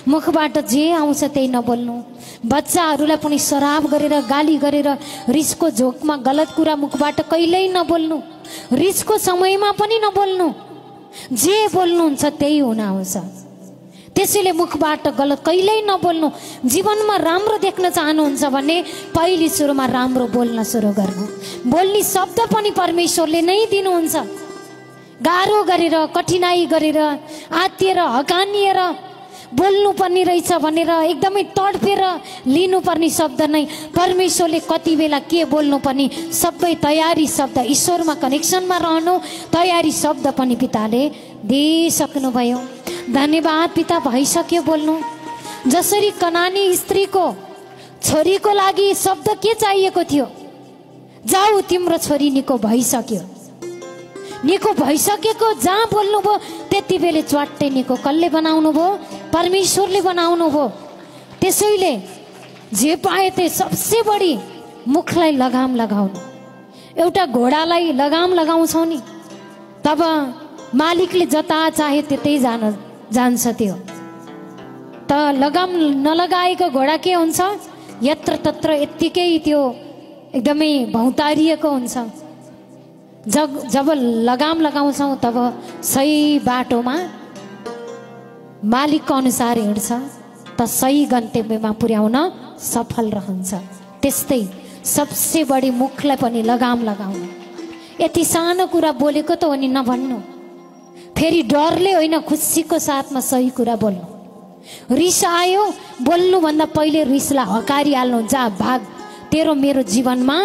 मुखबाट जे आउँछ त्यही नबोल्नु। बच्चाहरूलाई पनि सराप गरेर गाली गरेर रिसको झोकमा गलत कुरा मुखबाट कहिल्यै नबोल्नु। रिसको समयमा पनि नबोल्नु। जे बोल्नुहुन्छ त्यही हुन आउँछ। त्यसैले मुखबाट गलत कहिल्यै नबोल्नु। जीवनमा राम्रो देख्न चाहनुहुन्छ भने पहिले सुरुमा राम्रो बोल्न सुरु गर्नु। बोल्ने शब्द पनि परमेश्वरले नै दिनुहुन्छ। गाह्रो गरेर कठिनाई गरेर आत्तिएर हकानिएर बोल्नु पर्ने रहेछ भनेर एकदमै तडपेर लिनुपर्ने शब्द नै परमेश्वरले कति बेला के बोल्नु पर्ने सबै तयारी शब्द ईश्वरमा कनेक्सनमा रहनु तयारी शब्द पनि पिताले दिइसक्नुभयो। धन्यवाद पिता, भइसक्यो बोल्नु। जसरी कनानी स्त्रीको छोरीको लागि शब्द के चाहिएको थियो, जाऊ तिम्रो छोरी निको भइसक्यो। निको भइसकेको जहाँ बोल्नुभयो त्यति बेले च्वाट्टै निको कसले बनाउनु भयो? परमेश्वरले बनाउनु भयो। त्यसैले जे पाए त्यही सबसे बढी मुखलाई लगाम लगाउनु। एउटा घोडालाई लगाम लगाउँछौ नि तब मालिकले जता चाहे त्यतै जान्छ। त्यो त लगाम नलगाएको घोडा के हुन्छ? यत्र तत्र यत्तिकै त्यो एकदमै भौतारिएको हुन्छ। जब लगाम लगाउँछौँ तब सही बाटोमा मालिकको अनुसार हिँड्छ त सही गन्तव्यमा पुर्याउन सफल रहन्छ। त्यस्तै सबसे बढी मुखलाई पनि लगाम लगाउनु। यति सानो कुरा बोलेको त हो नि नभन्नु। फेरि डरले होइन, खुसीको साथमा सही कुरा बोल्नु। रिस आयो बोल्नुभन्दा पहिले रिसलाई हकारिहाल्नु। जा भाग, तेरो मेरो जीवनमा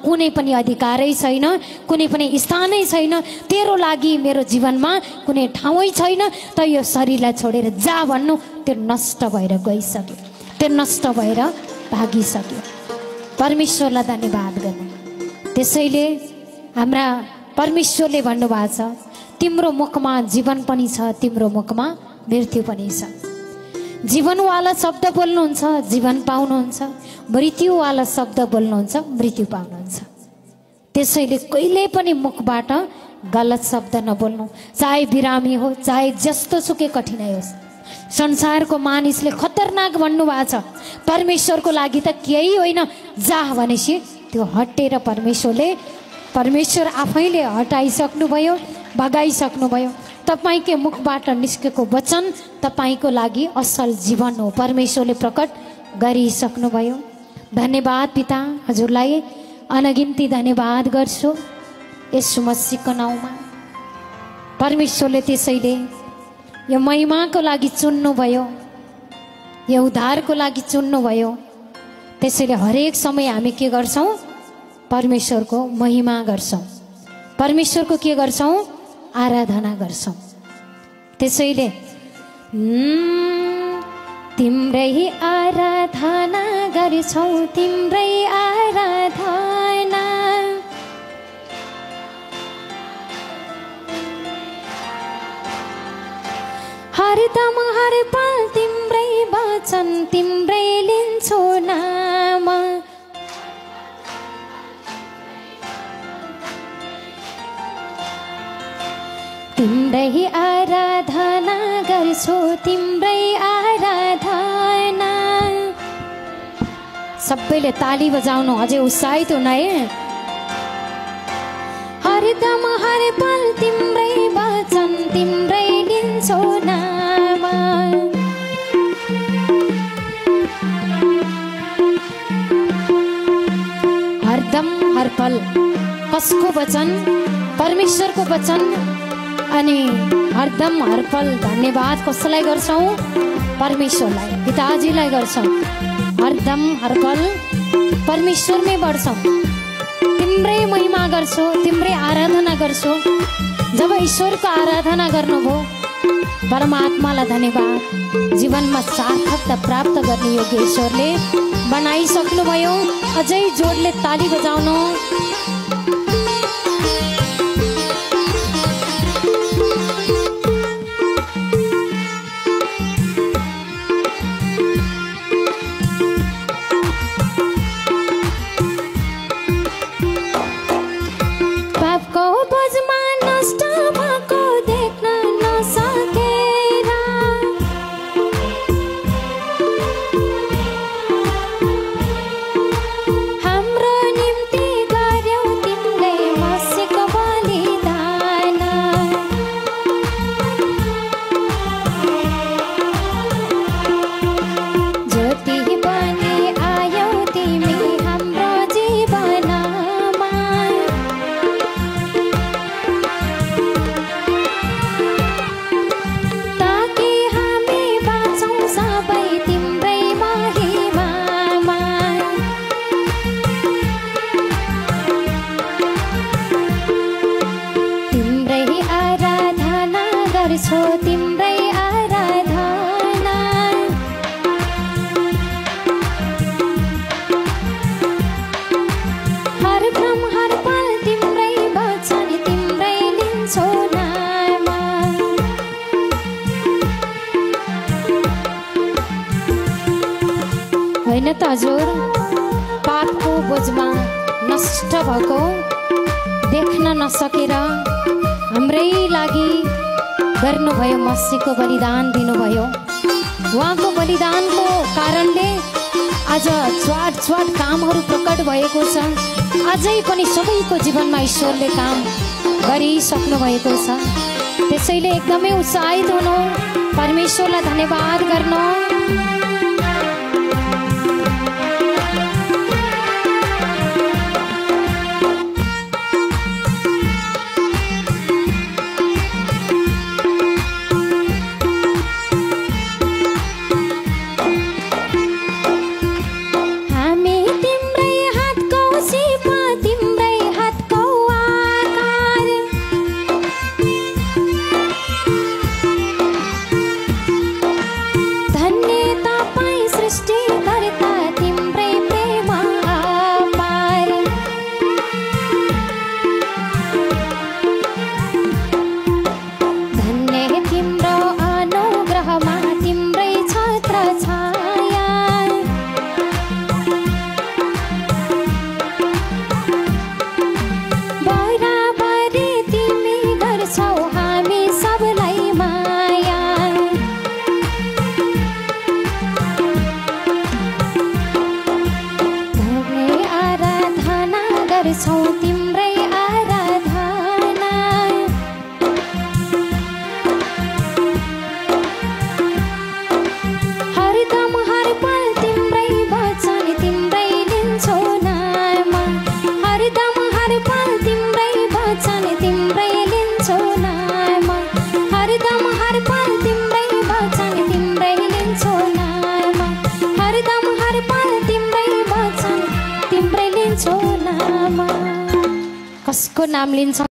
कुनै पनि अधिकारै छैन, कुनै पनि स्थानै छैन। तेरो लागि मेरो जीवनमा कुनै ठाउँै छैन। त यो शरीरलाई छोडेर जा भन्नु। त्यो नष्ट भएर गइसक्यो, त्यो नष्ट भएर भागिसक्यो। परमेश्वरलाई धन्यवाद गर्नु। त्यसैले हाम्रा परमेश्वरले भन्नुभएको छ तिम्रो मुखमा जीवन पनि छ, तिम्रो मुखमा मृत्यु पनि छ। जीवनवाला शब्द बोल्नुहुन्छ जीवन पाउनुहुन्छ, मृत्युवाला शब्द बोल्नुहुन्छ मृत्यु पाउनुहुन्छ। त्यसैले कहिल्यै पनि मुखबाट गलत शब्द नबोल्नु। चाहे बिरामी हो, चाहे जस्तो सुकै कठिनाइ होस्। संसारको मानिसले खतरनाक भन्नुभएको छ, परमेश्वरको लागि त केही होइन जा भनेपछि त्यो हटेर परमेश्वर आफैले हटाइसक्नुभयो, भगाइसक्नुभयो। तपाईकै मुखबाट निस्केको वचन तपाईको लागि असल जीवन हो, परमेश्वरले प्रकट गरिसक्नुभयो। धन्यवाद पिता, हजुरलाई अनगिन्ती धन्यवाद गर्छु यीशु मसीहको नाउँमा। परमेश्वरले त्यसैले यो महिमाको लागि चुन्नुभयो, यो उद्धारको लागि चुन्नुभयो। त्यसैले हरेक समय हामी के गर्छौँ? परमेश्वरको महिमा गर्छौँ, परमेश्वरको के गर्छौँ? आराधना गर्छौँ। त्यसैले तिम्रै आराधना गर्छौँ, तिम्रै आराधना। हरदम हर पल तिम्रै वचन, तिम्रै लिन्छु नाम। तिम्रै आराधना गर्छु, तिम्रै आराधना। सबैले ताली बजाउनु, अझै उत्साहित हुन है। हरदम हर पल तिम्रै वचन, तिम्रै लिन्छु नाम। हरदम हर पल कसको वचन? परमेश्वरको वचन। अनि हरदम हर पल धन्यवाद कसलाई गर्छौँ? परमेश्वरलाई, पिताजीलाई गर्छौँ। हरदम हर पल परमेश्वरमै बढ्छौँ। तिम्रै महिमा गर्छु, तिम्रै आराधना गर्छु। जब ईश्वरको आराधना गर्नुभयो, परमात्मालाई धन्यवाद। जीवनमा सार्थकता प्राप्त गर्ने योग्य ईश्वरले बनाइसक्नुभयो। अझै जोडले ताली बजाउनु। होइन त हजुर, पापको बोझमा नष्ट भएको देख्न नसकेर हाम्रै लागि गर्नुभयो, मसीहको बलिदान दिनुभयो। उहाँको बलिदानको कारणले आज स्वाट स्वाट कामहरू प्रकट भएको छ। अझै पनि सबैको जीवनमा ईश्वरले काम गरिसक्नु भएको छ। त्यसैले एकदमै उत्साहित हुनु, परमेश्वरलाई धन्यवाद गर्नु। तिम्रै आराधना हरदम हर पल तिम्रै वचन तिम्रै लिन्छौ नाम, हरदम हर पल तिम्रै वचन तिम्रै लिन्छौ नाम, हरदम हर पल तिम्रै वचन तिम्रै लिन्छौ नाम, हरदम हर पल तिम्रै वचन तिम्रै लिन्छौ नाम। कसको नाम लिन्छ?